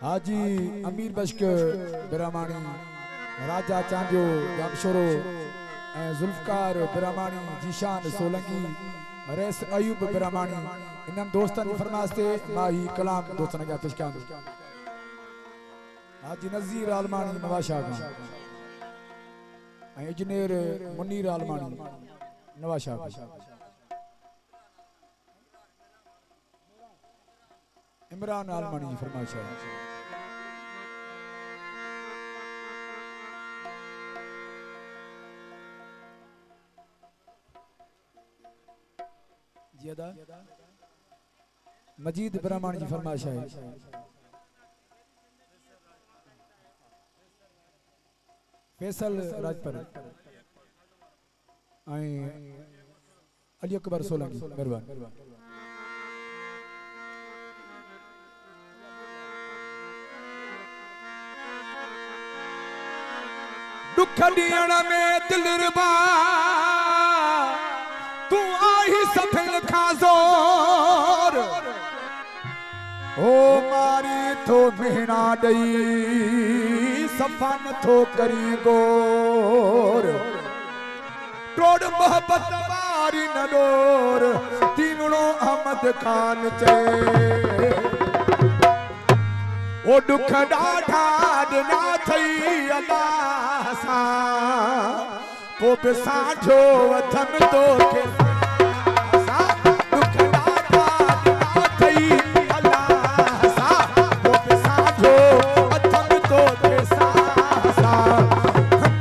हाजी अमीर बश्क बिरामानी, राजा चांदियो जामशोरो, जुल्फकार बिरामानी, जीशान सोलंगी, रेस अयूब बिरामानी, इन्हनि दोस्तनि फरमास्ते माही कलाम दोस्तनि जा पेश कयां। हाजी नज़ीर आलमानी नवाशाह खां, इंजीनियर मुनीर आलमानी नवाशाह खां, इमरान आलमानी फरमाइश है। जियादा मजीद ब्राह्मण जी फरमाइश है। फैसल राजपर अली अकबर सोलंकी मेहरबान। दुख दियण में दिलरुबा तू आई सफल खाजोर ओ मारी थो महीना दई सफन थो करी गोर टोड़ मोहब्बत वारी न डोर तीवणो अहमद खान चे ओ दुख ॾाढा ॾिना थई अल्लाह सां पोइ बि साझो वठम तोखे दुख ॾाढा ॾिना थई अल्लाह सां पोइ बि साझो वठम तोखे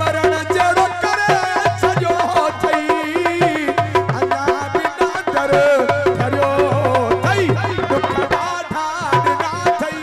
मरण जहिड़ो करे छॾियो थई अञा बिना डर डरियो थई दुख ॾाढा ॾिना थई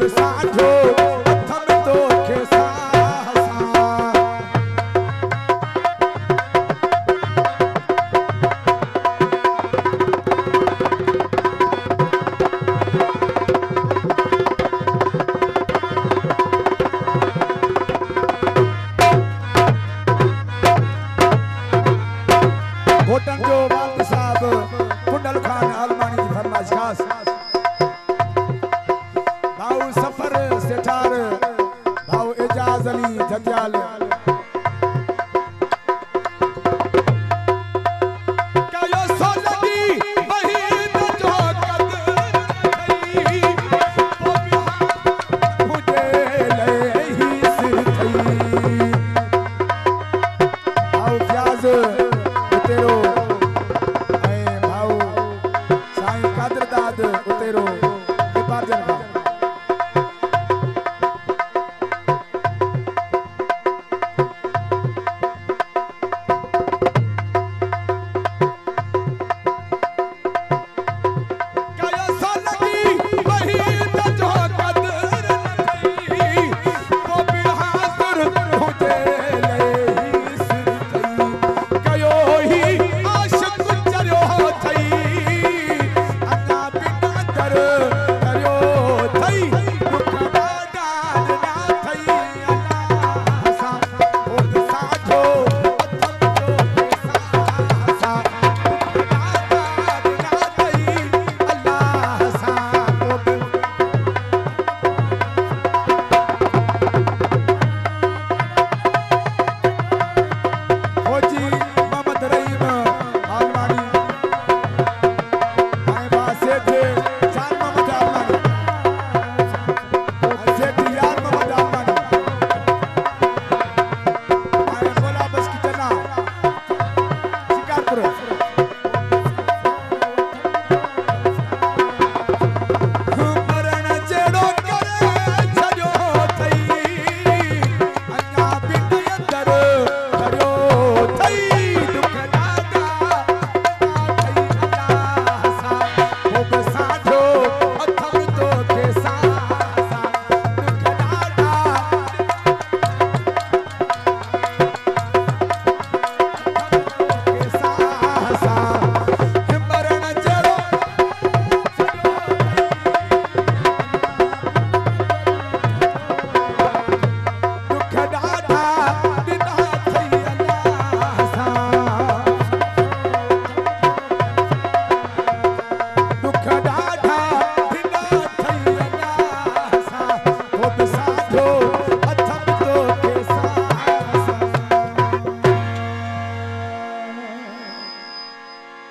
साझो